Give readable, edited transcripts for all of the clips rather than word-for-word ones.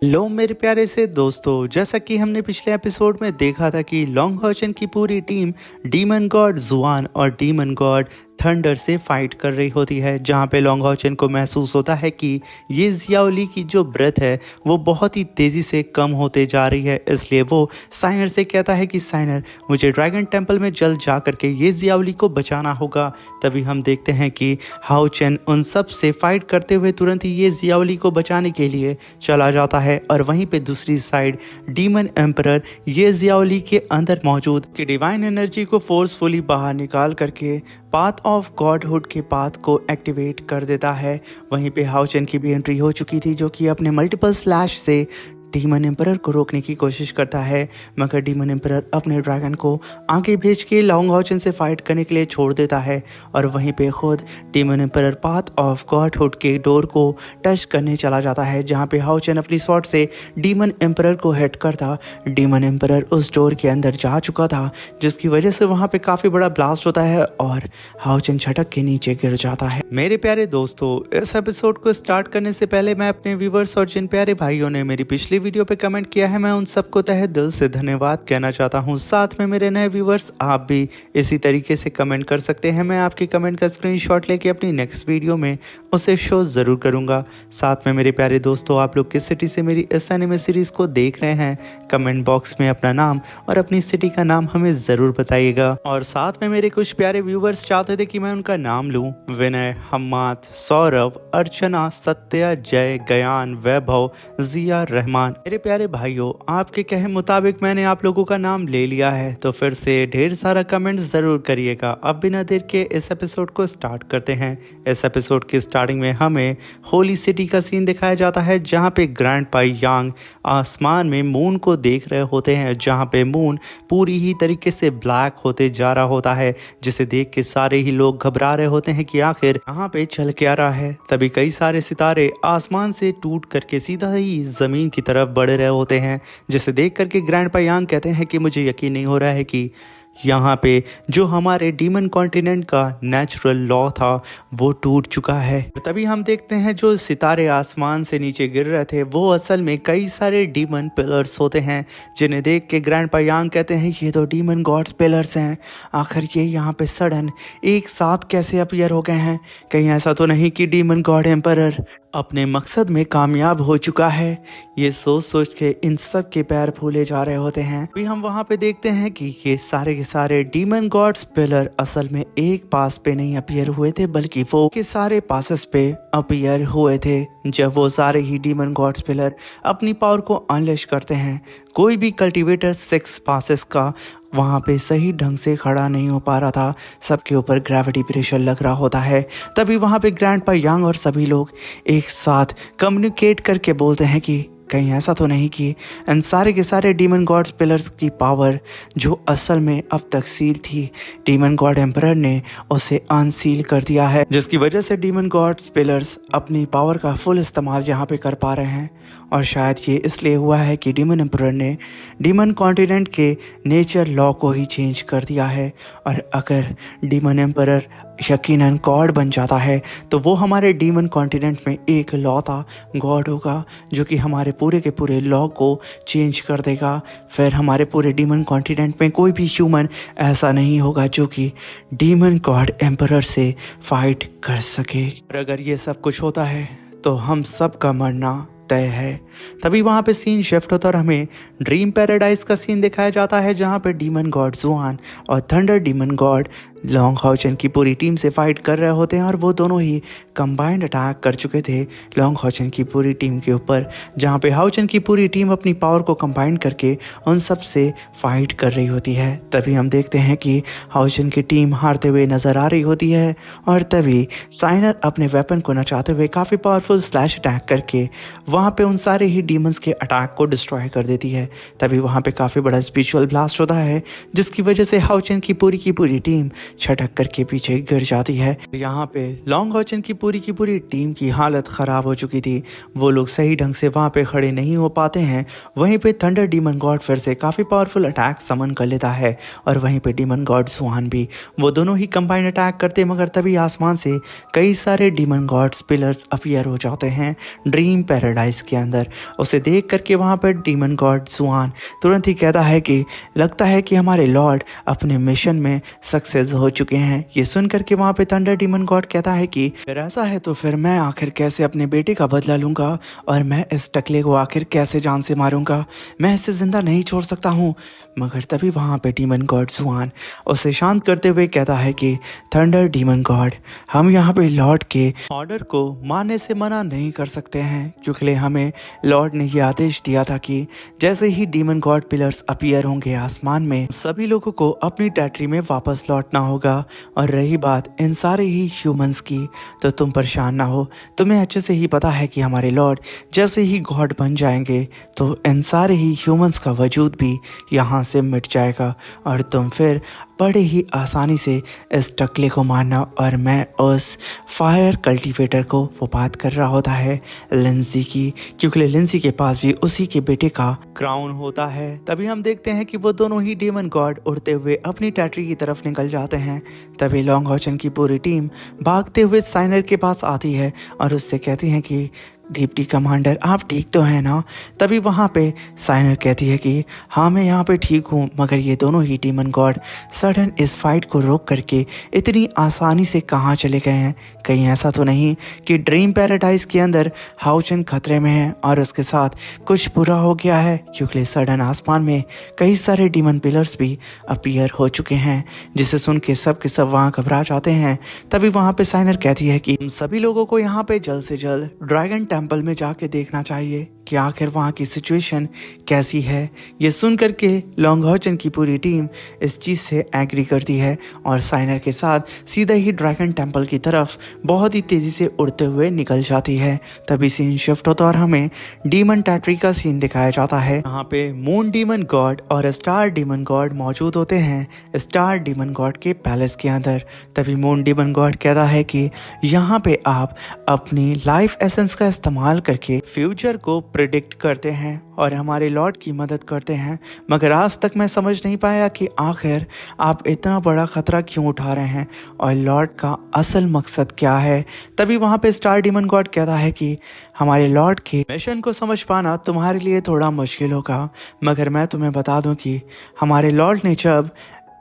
लो मेरे प्यारे से दोस्तों, जैसा कि हमने पिछले एपिसोड में देखा था कि लॉन्ग हॉचन की पूरी टीम डीमन गॉड जुआन और डीमन गॉड थंडर से फाइट कर रही होती है, जहां पे लॉन्ग हॉचन को महसूस होता है कि ये जियाओली की जो ब्रेथ है वो बहुत ही तेज़ी से कम होते जा रही है। इसलिए वो साइनर से कहता है कि साइनर, मुझे ड्रैगन टेम्पल में जल्द जा करके ये जियाओली को बचाना होगा। तभी हम देखते हैं कि हाओ चेन उन सब से फाइट करते हुए तुरंत ही ये जियाओली को बचाने के लिए चला जाता है। और वहीं पे दूसरी साइड डीमन एम्परर ये जियाओली के अंदर मौजूद की डिवाइन एनर्जी को फोर्सफुली बाहर निकाल करके पाथ ऑफ गॉडहुड के पाथ को एक्टिवेट कर देता है। वहीं पे हाओ चेन की भी एंट्री हो चुकी थी, जो कि अपने मल्टीपल स्लैश से डीमन एम्परर को रोकने की कोशिश करता है, मगर डीमन एम्परर अपने ड्रैगन को आगे भेज के लॉन्ग हॉचन से फाइट करने के लिए छोड़ देता है। और वहीं पे खुद demon emperor path of godhood के डोर को टच करने चला जाता है, जहाँ पे हाओ चेन अपनी शॉट से डीमन एम्परर को हिट करता डीमन एम्परर उस डोर के अंदर जा चुका था, जिसकी वजह से वहाँ पे काफ़ी बड़ा ब्लास्ट होता है और हाओ चेन झटक के नीचे गिर जाता है। मेरे प्यारे दोस्तों, इस एपिसोड को स्टार्ट करने से पहले मैं अपने व्यूवर्स और जिन प्यारे भाइयों ने मेरी पिछली वीडियो पे कमेंट किया है, मैं उन सबको तहे दिल से धन्यवाद कहना चाहता हूं। साथ में मेरे नए व्यूवर्स, आप भी इसी तरीके से कमेंट कर सकते हैं। मैं आपके कमेंट का स्क्रीनशॉट लेके अपनी नेक्स्ट वीडियो में उसे शो ज़रूर करूंगा। साथ में मेरे प्यारे दोस्तों, आप लोग किस सिटी से मेरी इस एनिमे सीरीज़ को देख रहे हैं, कमेंट बॉक्स में अपना नाम और अपनी सिटी का नाम हमें ज़रूर बताइएगा। और साथ में मेरे कुछ प्यारे व्यूवर्स चाहते थे कि मैं उनका नाम लूँ। विनय, हम्माद, सौरभ, अर्चना, सत्या, जय, गयान, वैभव, जिया, रहमान। मेरे प्यारे भाइयों, आपके कहे मुताबिक मैंने आप लोगों का नाम ले लिया है, तो फिर से ढेर सारा कमेंट ज़रूर करिएगा। अब बिना देर के इस एपिसोड को स्टार्ट करते हैं। इस एपिसोड की स्टार्टिंग में हमें होली सिटी का सीन दिखाया जाता है, जहां पे ग्रैंडपा यांग आसमान में मून को देख रहे होते हैं, जहां पे मून पूरी ही तरीके से ब्लैक होते जा रहा होता है, जिसे देख के सारे ही लोग घबरा रहे होते हैं कि आखिर यहाँ पे चल क्या रहा है। तभी कई सारे सितारे आसमान से टूट करके सीधा ही जमीन की तरफ बढ़ रहे होते हैं, जिसे देख करके ग्रैंडपा यांग कहते हैं कि मुझे यकीन नहीं हो रहा है कि यहाँ पे जो हमारे डीमन कॉन्टिनेंट का नेचुरल लॉ था वो टूट चुका है। तभी हम देखते हैं जो सितारे आसमान से नीचे गिर रहे थे वो असल में कई सारे डीमन पिलर्स होते हैं, जिन्हें देख के ग्रैंडपा यांग कहते हैं ये तो डीमन गॉड्स पिलर्स हैं। आखिर ये यहाँ पे सडन एक साथ कैसे अपीयर हो गए हैं? कहीं ऐसा तो नहीं कि डीमन गॉड एम्परर अपने मकसद में कामयाब हो चुका है? ये सोच सोच के इन सब के पैर फूले जा रहे होते हैं। अभी हम वहाँ पे देखते हैं कि ये सारे के सारे डीमन गॉड्स पिलर असल में एक पास पे नहीं अपीयर हुए थे, बल्कि वो के सारे पासेस पे अपीयर हुए थे। जब वो सारे ही डीमन गॉड्स पिलर अपनी पावर को अनलेश करते हैं, कोई भी कल्टीवेटर 6 पासेस का वहाँ पे सही ढंग से खड़ा नहीं हो पा रहा था। सबके ऊपर ग्रेविटी प्रेशर लग रहा होता है। तभी वहाँ पे ग्रैंडपा यांग और सभी लोग एक साथ कम्युनिकेट करके बोलते हैं कि कहीं ऐसा तो नहीं कि इन सारे के सारे डीमन गॉड्स पिलर्स की पावर जो असल में अब तक सील थी, डीमन गॉड एम्परर ने उसे अनसील कर दिया है, जिसकी वजह से डीमन गॉड्स पिलर्स अपनी पावर का फुल इस्तेमाल यहाँ पे कर पा रहे हैं। और शायद ये इसलिए हुआ है कि डीमन एम्परर ने डीमन कॉन्टिनेंट के नेचर लॉ को ही चेंज कर दिया है। और अगर डीमन एम्परर यकीनन गॉड बन जाता है, तो वो हमारे डीमन कॉन्टिनेंट में एक लौता गॉड होगा, जो कि हमारे पूरे के पूरे लॉ को चेंज कर देगा। फिर हमारे पूरे डीमन कॉन्टिनेंट में कोई भी ह्यूमन ऐसा नहीं होगा जो कि डीमन गॉड एम्परर से फाइट कर सके। और अगर ये सब कुछ होता है तो हम सब का मरना तय है। तभी वहाँ पे सीन शिफ्ट होता और हमें ड्रीम पैराडाइज का सीन दिखाया जाता है, जहाँ पे डीमन गॉड जुआन और थंडर डीमन गॉड लॉन्ग हॉचन की पूरी टीम से फाइट कर रहे होते हैं। और वो दोनों ही कंबाइंड अटैक कर चुके थे लॉन्ग हॉचन की पूरी टीम के ऊपर, जहाँ पे हाउचन की पूरी टीम अपनी पावर को कंबाइन करके उन सब से फाइट कर रही होती है। तभी हम देखते हैं कि हाउचन की टीम हारते हुए नजर आ रही होती है। और तभी साइनर अपने वेपन को नचाते हुए काफ़ी पावरफुल स्लैश अटैक करके वहाँ पे उन सारे ही डीमंस के अटैक को डिस्ट्रॉय कर देती है। तभी वहाँ पे काफ़ी बड़ा स्पिरिचुअल ब्लास्ट होता है, जिसकी वजह से हाउचन की पूरी टीम छटक करके पीछे गिर जाती है। यहाँ पे लॉन्ग हॉचन की पूरी टीम की हालत ख़राब हो चुकी थी। वो लोग सही ढंग से वहाँ पे खड़े नहीं हो पाते हैं। वहीं पे थंडर डीमन गॉड फिर से काफ़ी पावरफुल अटैक समन कर लेता है, और वहीं पे डीमन गॉड जुआन भी, वो दोनों ही कंबाइंड अटैक करते। मगर तभी आसमान से कई सारे डीमन गॉड्स पिलर्स अपीयर हो जाते हैं ड्रीम पैराडाइज के अंदर, उसे देख करके वहाँ पर डीमन गॉड जुआन तुरंत ही कहता है कि लगता है कि हमारे लॉर्ड अपने मिशन में सक्सेस हो चुके हैं। ये सुन करके वहाँ पे थंडर डीमन गॉड कहता है कि अगर ऐसा है तो फिर मैं आखिर कैसे अपने बेटे का बदला लूंगा और मैं इस टकले को आखिर कैसे जान से मारूंगा, मैं इसे जिंदा नहीं छोड़ सकता हूँ। मगर तभी वहाँ पे डीमन गॉड जुआन उसे शांत करते हुए कहता है कि थंडर डीमन गॉड, हम यहाँ पे लॉर्ड के ऑर्डर को मानने से मना नहीं कर सकते हैं, क्योंकि हमें लॉर्ड ने ये आदेश दिया था कि जैसे ही डीमन गॉड पिलर्स अपीयर होंगे आसमान में, सभी लोगों को अपनी टेरिटरी में वापस लौटना होगा। और रही बात इन सारे ही ह्यूमंस की, तो तुम परेशान ना हो, तुम्हें अच्छे से ही पता है कि हमारे लॉर्ड जैसे ही गॉड बन जाएंगे तो इन सारे ही ह्यूमंस का वजूद भी यहाँ से मिट जाएगा और तुम फिर बड़े ही आसानी से इस टकले को मारना। और मैं उस फायर कल्टीवेटर को, वो बात कर रहा होता है लिंसी की, क्योंकि लिंसी के पास भी उसी के बेटे का क्राउन होता है। तभी हम देखते हैं कि वो दोनों ही डीमन गॉड उड़ते हुए अपनी टेरिटरी की तरफ निकल जाते हैं। तभी लॉन्ग हॉचन की पूरी टीम भागते हुए साइनर के पास आती है और उससे कहती है कि डिप्टी कमांडर आप ठीक तो हैं ना। तभी वहाँ पे साइनर कहती है कि हाँ मैं यहाँ पे ठीक हूँ, मगर ये दोनों ही डीमन गॉड सडन इस फाइट को रोक करके इतनी आसानी से कहाँ चले गए हैं। कहीं ऐसा तो नहीं कि ड्रीम पैराडाइज के अंदर हाउचन खतरे में है और उसके साथ कुछ बुरा हो गया है, क्योंकि सडन आसमान में कई सारे डीमन पिलर्स भी अपीयर हो चुके हैं, जिसे सुन के सब वहाँ घबरा जाते हैं। तभी वहाँ पे साइनर कहती है कि सभी लोगों को यहाँ पे जल्द से जल्द ड्रैगन टेंपल में जाके देखना चाहिए कि आखिर वहाँ की सिचुएशन कैसी है। ये सुन करके लॉन्ग हॉचन की पूरी टीम इस चीज़ से एग्री करती है और साइनर के साथ सीधा ही ड्रैगन टेंपल की तरफ बहुत ही तेज़ी से उड़ते हुए निकल जाती है। तभी सीन शिफ्ट होता और हमें डीमन टेरिटरी का सीन दिखाया जाता है। यहाँ पे मून डीमन गॉड और स्टार डीमन गॉड मौजूद होते हैं स्टार डीमन गॉड के पैलेस के अंदर। तभी मून डीमन गॉड कहता है कि यहाँ पे आप अपनी लाइफ एसेंस का इस्तेमाल करके फ्यूचर को प्रिडिक्ट करते हैं और हमारे लॉर्ड की मदद करते हैं, मगर आज तक मैं समझ नहीं पाया कि आखिर आप इतना बड़ा खतरा क्यों उठा रहे हैं और लॉर्ड का असल मकसद क्या है। तभी वहाँ पे स्टार डीमन गॉड कहता है कि हमारे लॉर्ड के मिशन को समझ पाना तुम्हारे लिए थोड़ा मुश्किल होगा, मगर मैं तुम्हें बता दूं कि हमारे लॉर्ड ने जब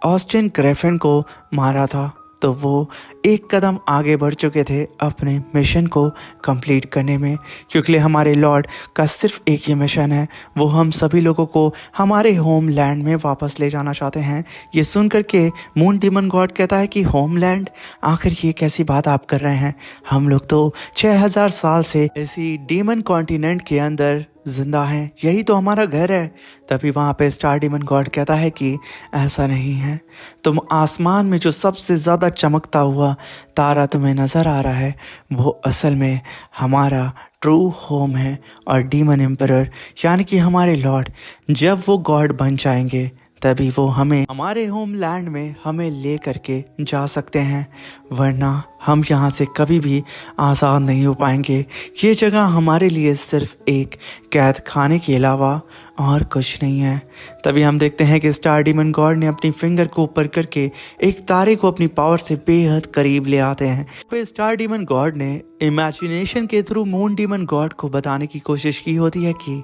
ऑस्टिन ग्रिफिन को मारा था तो वो एक कदम आगे बढ़ चुके थे अपने मिशन को कंप्लीट करने में, क्योंकि हमारे लॉर्ड का सिर्फ एक ही मिशन है, वो हम सभी लोगों को हमारे होमलैंड में वापस ले जाना चाहते हैं। ये सुन करके मून डीमन गॉड कहता है कि होमलैंड, आखिर ये कैसी बात आप कर रहे हैं, हम लोग तो 6000 साल से इसी डीमन कॉन्टिनेंट के अंदर जिंदा हैं, यही तो हमारा घर है। तभी वहाँ पे स्टार डीमन गॉड कहता है कि ऐसा नहीं है, तुम आसमान में जो सबसे ज़्यादा चमकता हुआ तारा तुम्हें नज़र आ रहा है वो असल में हमारा ट्रू होम है। और डीमन एम्परर यानी कि हमारे लॉर्ड जब वो गॉड बन जाएंगे तभी वो हमें हमारे होमलैंड में हमें ले करके जा सकते हैं, वरना हम यहाँ से कभी भी आज़ाद नहीं हो पाएंगे। ये जगह हमारे लिए सिर्फ एक कैद खाने के अलावा और कुछ नहीं है। तभी हम देखते हैं कि स्टार डीमन गॉड ने अपनी फिंगर को ऊपर करके एक तारे को अपनी पावर से बेहद करीब ले आते हैं। फिर स्टार डीमन गॉड ने इमेजिनेशन के थ्रू मून डीमन गॉड को बताने की कोशिश की होती है कि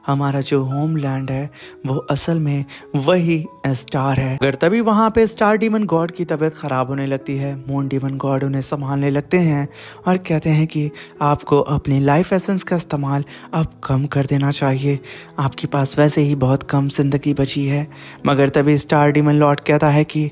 हमारा जो होमलैंड है वो असल में वही स्टार है। अगर तभी वहाँ पे स्टार डीमन गॉड की तबीयत ख़राब होने लगती है, मून डीमन गॉड उन्हें संभालने लगते हैं और कहते हैं कि आपको अपनी लाइफ एसेंस का इस्तेमाल अब कम कर देना चाहिए, आपके पास वैसे ही बहुत कम जिंदगी बची है। मगर तभी स्टार डीमन लॉर्ड कहता है कि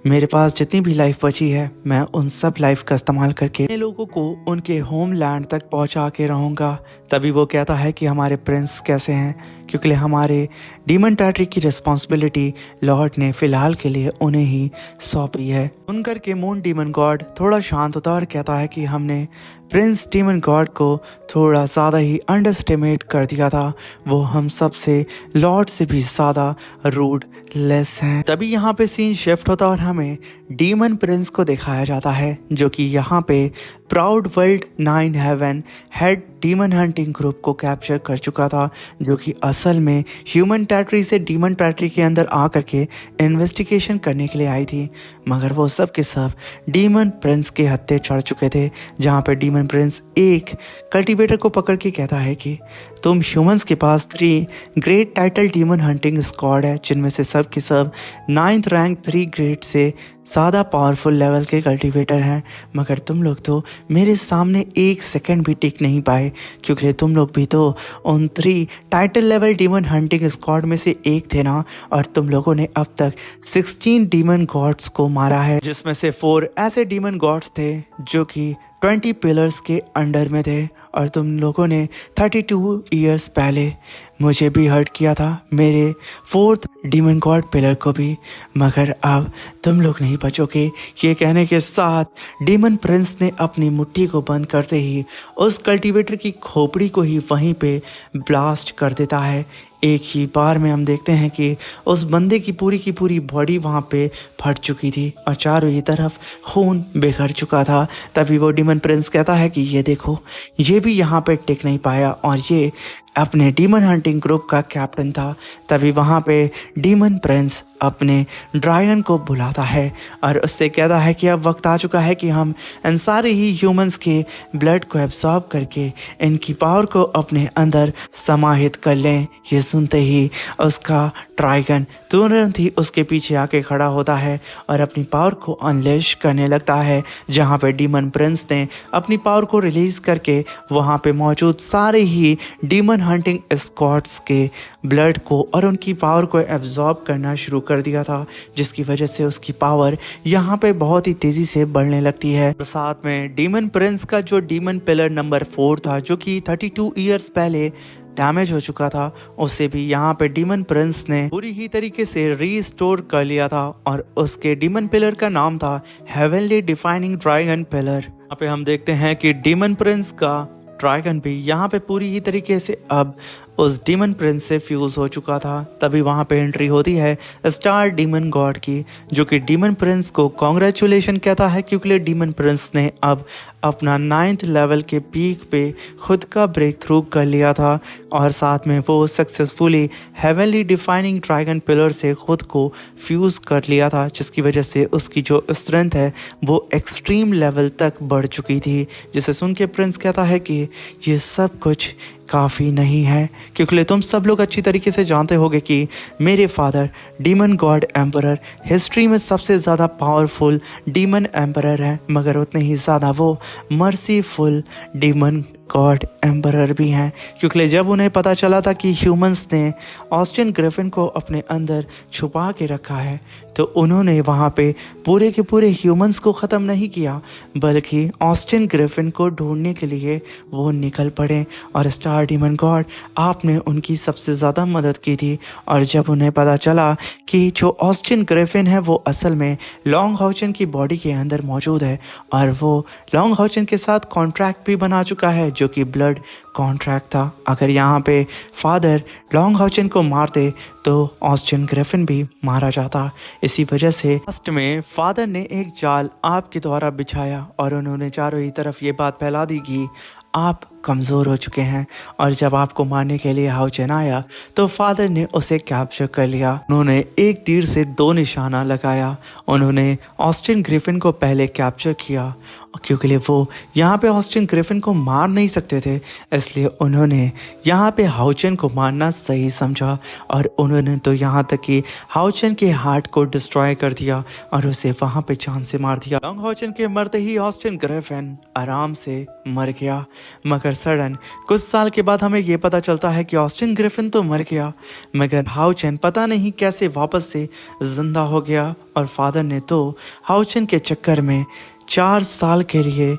मेरे पास जितनी भी लाइफ बची है मैं उन सब लाइफ का इस्तेमाल करके लोगों को उनके होमलैंड तक पहुंचा के रहूँगा। तभी वो कहता है कि हमारे प्रिंस कैसे हैं, क्योंकि हमारे डीमन टेरिटरी की रिस्पॉन्सिबिलिटी लॉर्ड ने फ़िलहाल के लिए उन्हें ही सौंपी है। सुनकर के मून डीमन गॉड थोड़ा शांत होता और कहता है कि हमने प्रिंस डीमन गॉड को थोड़ा ज़्यादा ही अंडरस्टिमेट कर दिया था, वो हम सब से लॉर्ड से भी ज़्यादा रूड लेस हैं। तभी यहाँ पे सीन शिफ्ट होता और हमें डीमन प्रिंस को दिखाया जाता है, जो कि यहाँ पे proud world 9 heaven head demon hunting group को कैप्चर कर चुका था, जो कि असल में ह्यूमन टेरिटरी से डीमन टेरिटरी के अंदर आकर के इन्वेस्टिगेशन करने के लिए आई थी। मगर वो सब के सब डीमन प्रिंस के हत्थे चढ़ चुके थे, जहाँ पे डीमन डीमन प्रिंस एक कल्टीवेटर को पकड़ के कहता है कि तुम ह्यूमंस के पास 3 great title demon hunting squad है, जिनमें से सब के सब 9th रैंक 3 ग्रेड से ज़्यादा पावरफुल लेवल के कल्टीवेटर हैं, मगर तुम लोग तो मेरे सामने 1 सेकंड भी टिक नहीं पाए, क्योंकि तुम लोग भी तो उन 3 title level demon hunting squad में से एक थे ना। और तुम लोगों ने अब तक 16 डीमन गॉड्स को मारा है, जिसमें से 4 ऐसे डीमन गॉड्स थे जो कि 20 पिलर्स के अंडर में थे। और तुम लोगों ने 32 ईयर्स पहले मुझे भी हर्ट किया था, मेरे 4th डीमन गॉड पिलर को भी, मगर अब तुम लोग नहीं बचोगे। ये कहने के साथ डीमन प्रिंस ने अपनी मुट्ठी को बंद करते ही उस कल्टीवेटर की खोपड़ी को ही वहीं पे ब्लास्ट कर देता है। एक ही बार में हम देखते हैं कि उस बंदे की पूरी बॉडी वहाँ पे फट चुकी थी और चारों ही तरफ खून बिखर चुका था। तभी वो डीमन प्रिंस कहता है कि ये देखो, ये भी यहाँ पे टिक नहीं पाया और ये अपने डीमन हंटिंग ग्रुप का कैप्टन था। तभी वहाँ पे डीमन प्रिंस अपने ड्रैगन को बुलाता है और उससे कहता है कि अब वक्त आ चुका है कि हम इन सारे ही ह्यूमंस के ब्लड को एब्जॉर्ब करके इनकी पावर को अपने अंदर समाहित कर लें। ये सुनते ही उसका ड्रैगन तुरंत ही उसके पीछे आके खड़ा होता है और अपनी पावर को अनलेश करने लगता है, जहाँ पे डीमन प्रिंस ने अपनी पावर को रिलीज करके वहाँ पे मौजूद सारे ही डीमन हंटिंग स्क्वाड्स के ब्लड को और उनकी पावर को एब्जॉर्ब करना शुरू कर दिया था, जिसकी वजह से उसकी पावर यहाँ पे बहुत ही तेजी से बढ़ने लगती है। साथ में डीमन प्रिंस का जो डीमन पिलर नंबर 4 था, जो कि 32 ईयर्स पहले डैमेज हो चुका था, उसे भी यहाँ पे डीमन प्रिंस ने पूरी ही तरीके से रीस्टोर कर लिया था और उसके डीमन पिलर का नाम था हेवनली डिफाइनिंग ड्रैगन पिलर। यहाँ पे हम देखते हैं कि डीमन प्रिंस का ड्रैगन भी यहाँ पे पूरी ही तरीके से अब उस डीमन प्रिंस से फ्यूज हो चुका था। तभी वहाँ पे एंट्री होती है स्टार डीमन गॉड की, जो कि डीमन प्रिंस को कॉन्ग्रेचुलेशन कहता है, क्योंकि डीमन प्रिंस ने अब अपना 9th लेवल के पीक पे खुद का ब्रेक थ्रू कर लिया था और साथ में वो successfully heavenly defining dragon pillar से खुद को फ्यूज कर लिया था, जिसकी वजह से उसकी जो स्ट्रेंथ है वो एक्सट्रीम लेवल तक बढ़ चुकी थी। जिसे सुन के प्रिंस कहता है कि ये सब कुछ काफ़ी नहीं है, क्योंकि तुम सब लोग अच्छी तरीके से जानते होगे कि मेरे father demon god emperor history में सबसे ज़्यादा पावरफुल डीमन एम्परर है, मगर उतने ही ज़्यादा वो मर्सीफुल डीमन गॉड एम्परर भी हैं। क्योंकि जब उन्हें पता चला था कि ह्यूमंस ने ऑस्टिन ग्रिफिन को अपने अंदर छुपा के रखा है, तो उन्होंने वहाँ पे पूरे के पूरे ह्यूमंस को ख़त्म नहीं किया, बल्कि ऑस्टिन ग्रिफिन को ढूंढने के लिए वो निकल पड़े। और स्टार डीमन गॉड, आपने उनकी सबसे ज़्यादा मदद की थी। और जब उन्हें पता चला कि जो ऑस्टिन ग्रिफिन है वो असल में लॉन्ग हाउचन की बॉडी के अंदर मौजूद है और वो लॉन्ग हाउचन के साथ कॉन्ट्रैक्ट भी बना चुका है, जो कि ब्लड कॉन्ट्रैक्ट था। अगर यहाँ पे फादर लॉन्ग हाउचन को मारते तो ऑस्टिन ग्रिफिन भी मारा जाता। इसी वजह से लास्ट में फादर ने एक जाल आपके द्वारा बिछाया और उन्होंने चारों ही तरफ ये बात फैला दी कि आप कमज़ोर हो चुके हैं। और जब आपको मारने के लिए हाउचन आया तो फादर ने उसे कैप्चर कर लिया। उन्होंने एक तीर से 2 निशाना लगाया। उन्होंने ऑस्टिन ग्रिफिन को पहले कैप्चर किया, क्योंकि वो यहाँ पे ऑस्टिन ग्रिफिन को मार नहीं सकते थे, इसलिए उन्होंने यहाँ पे हाउचन को मारना सही समझा और उन्होंने तो यहाँ तक कि हाउचन के हार्ट को डिस्ट्रॉय कर दिया और उसे वहाँ पे जान से मार दिया। लॉन्ग हाउचन के मरते ही ऑस्टिन ग्रिफिन आराम से मर गया, मगर सडन कुछ साल के बाद हमें ये पता चलता है कि ऑस्टिन ग्रिफिन तो मर गया, मगर हाउचन पता नहीं कैसे वापस से जिंदा हो गया। और फादर ने तो हाउचन के चक्कर में 4 साल के लिए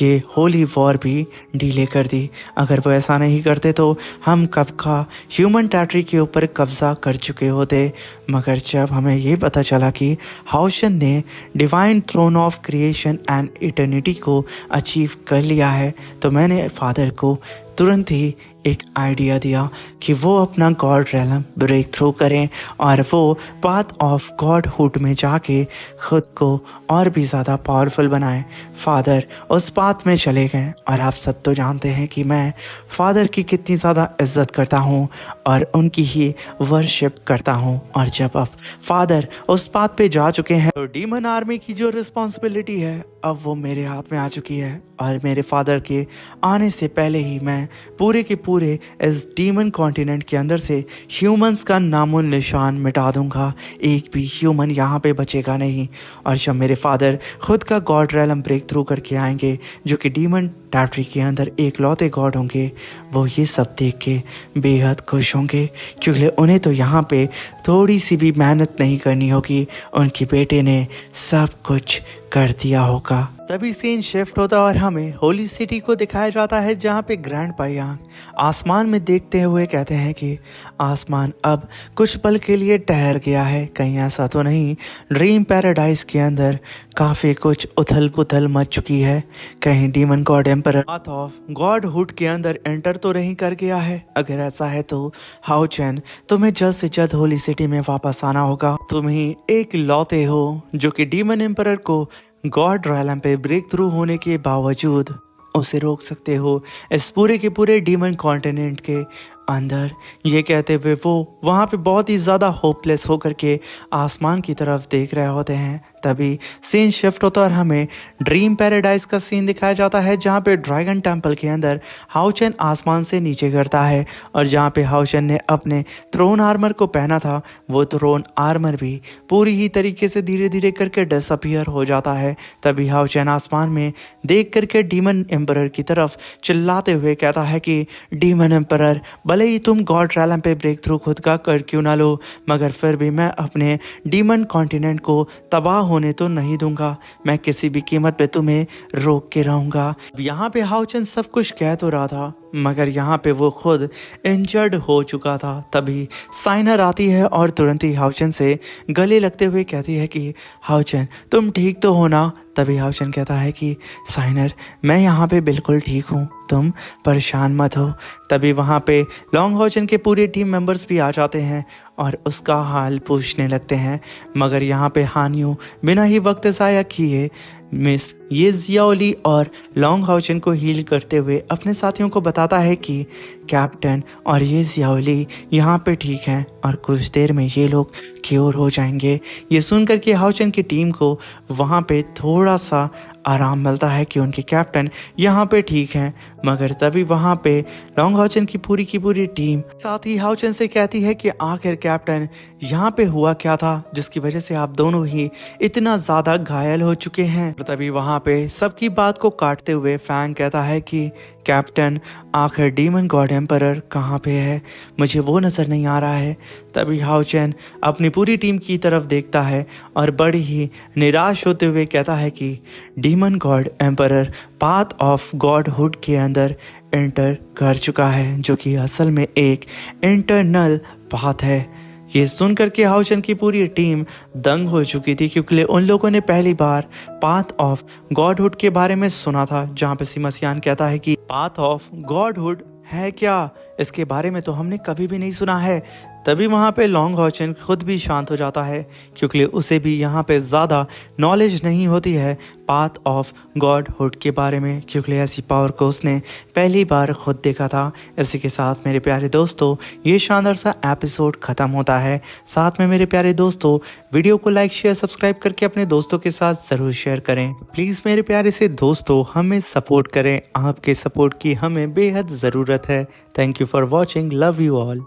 ये होली वॉर भी डिले कर दी। अगर वो ऐसा नहीं करते तो हम कब का ह्यूमन टेरिटरी के ऊपर कब्जा कर चुके होते। मगर जब हमें ये पता चला कि हाउचन ने divine throne of creation and eternity को अचीव कर लिया है, तो मैंने फादर को तुरंत ही एक आइडिया दिया कि वो अपना गॉड रेलम ब्रेक थ्रू करें और वो पाथ ऑफ गॉडहुड में जाके खुद को और भी ज़्यादा पावरफुल बनाएं। फादर उस पाथ में चले गए। और आप सब तो जानते हैं कि मैं फादर की कितनी ज़्यादा इज्जत करता हूँ और उनकी ही वर्शिप करता हूँ। और जब अब फादर उस पाथ पे जा चुके हैं तो डीमन आर्मी की जो रिस्पॉन्सिबिलिटी है अब वो मेरे हाथ में आ चुकी है। और मेरे फादर के आने से पहले ही मैं पूरे के पूरे इस डीमन कॉन्टिनेंट के अंदर से ह्यूमंस का नामो निशान मिटा दूंगा। एक भी ह्यूमन यहाँ पे बचेगा नहीं। और जब मेरे फादर खुद का गॉड रैलम ब्रेक थ्रू करके आएंगे जो कि डीमन टेरिटरी के अंदर एक लौते गॉड होंगे, वो ये सब देख के बेहद खुश होंगे क्योंकि उन्हें तो यहाँ पे थोड़ी सी भी मेहनत नहीं करनी होगी। उनके बेटे ने सब कुछ कर दिया होगा। तभी सीन शिफ्ट होता और हमें होली सिटी को दिखाया जाता है जहाँ पे ग्रैंडपा यांग आसमान में देखते हुए कहते हैं कि आसमान अब कुछ पल के लिए ठहर गया है। कहीं ऐसा तो नहीं ड्रीम पैराडाइज के अंदर काफ़ी कुछ उथल पुथल मच चुकी है। कहीं demon god emperor path of godhood के अंदर एंटर तो नहीं कर गया है। अगर ऐसा है तो हाओ चैन तुम्हें जल्द से जल्द होली सिटी में वापस आना होगा। तुम ही एक लौते हो जो कि डीमन एम्परर को गॉड रैलम पे ब्रेक थ्रू होने के बावजूद उसे रोक सकते हो इस पूरे के पूरे डीमन कॉन्टिनेंट के अंदर। ये कहते हुए वो वहाँ पे बहुत ही ज़्यादा होपलेस होकर के आसमान की तरफ देख रहे होते हैं। तभी सीन शिफ्ट होता और हमें ड्रीम पैराडाइज का सीन दिखाया जाता है जहाँ पे ड्रैगन टेम्पल के अंदर हाओचेन आसमान से नीचे गिरता है। और जहाँ पे हाओचेन ने अपने थ्रोन आर्मर को पहना था वो थ्रोन आर्मर भी पूरी ही तरीके से धीरे धीरे करके डिसअपीयर हो जाता है। तभी हाओचेन आसमान में देख करके डीमन एम्परर की तरफ चिल्लाते हुए कहता है कि डीमन एम्परर भले ही तुम गॉड रैलम पे ब्रेक थ्रू खुद का कर क्यों ना लो, मगर फिर भी मैं अपने डीमन कॉन्टिनेंट को तबाह होने तो नहीं दूंगा। मैं किसी भी कीमत पे तुम्हें रोक के रहूंगा। यहाँ पे हाओचेन सब कुछ कह तो रहा था मगर यहाँ पे वो खुद इंजर्ड हो चुका था। तभी साइनर आती है और तुरंत ही हाओचेन से गले लगते हुए कहती है कि हाओचेन तुम ठीक तो हो ना। तभी हाओचेन कहता है कि साइनर मैं यहाँ पे बिल्कुल ठीक हूँ, तुम परेशान मत हो। तभी वहाँ पे लॉन्ग हाओचेन के पूरे टीम मेंबर्स भी आ जाते हैं और उसका हाल पूछने लगते हैं। मगर यहाँ पे हानियो बिना ही वक्त ज़ाया किए मिस ये जियाओली और लॉन्ग हाओचेन को हील करते हुए अपने साथियों को बताता है कि कैप्टन और ये जियाओली यहाँ पे ठीक हैं और कुछ देर में ये लोग क्योर हो जाएंगे। ये सुनकर के हाओचेन की टीम को वहाँ पे थोड़ा सा आराम मिलता है कि उनके कैप्टन यहाँ पे ठीक हैं। मगर तभी वहाँ पे लॉन्ग हाओचेन की पूरी टीम साथ ही हाओचेन से कहती है कि आखिर कैप्टन यहाँ पे हुआ क्या था जिसकी वजह से आप दोनों ही इतना ज़्यादा घायल हो चुके हैं। तभी वहाँ पे सबकी बात को काटते हुए फैंग कहता है कि कैप्टन आखिर डीमन गॉड एम्परर कहाँ पे है, मुझे वो नज़र नहीं आ रहा है। तभी हाओचेन अपनी पूरी टीम की तरफ देखता है और बड़ी ही निराश होते हुए कहता है कि demon god emperor path of godhood के अंदर एंटर कर चुका है जो कि असल में एक इंटरनल पाथ है। ये सुनकर के हाओचेन की पूरी टीम दंग हो चुकी थी क्योंकि उन लोगों ने पहली बार पाथ ऑफ गॉडहुड के बारे में सुना था जहाँ पे सिमसियान कहता है कि पाथ ऑफ गॉडहुड है क्या, इसके बारे में तो हमने कभी भी नहीं सुना है। तभी वहाँ पे लॉन्ग हाओचेन खुद भी शांत हो जाता है क्योंकि उसे भी यहाँ पे ज़्यादा नॉलेज नहीं होती है पाथ ऑफ गॉडहुड के बारे में, क्योंकि ऐसी पावर को उसने पहली बार खुद देखा था। इसी के साथ मेरे प्यारे दोस्तों ये शानदार सा एपिसोड ख़त्म होता है। साथ में मेरे प्यारे दोस्तों वीडियो को लाइक शेयर सब्सक्राइब करके अपने दोस्तों के साथ ज़रूर शेयर करें। प्लीज़ मेरे प्यारे से दोस्तों हमें सपोर्ट करें, आपके सपोर्ट की हमें बेहद ज़रूरत है। Thank you for watching, love you all.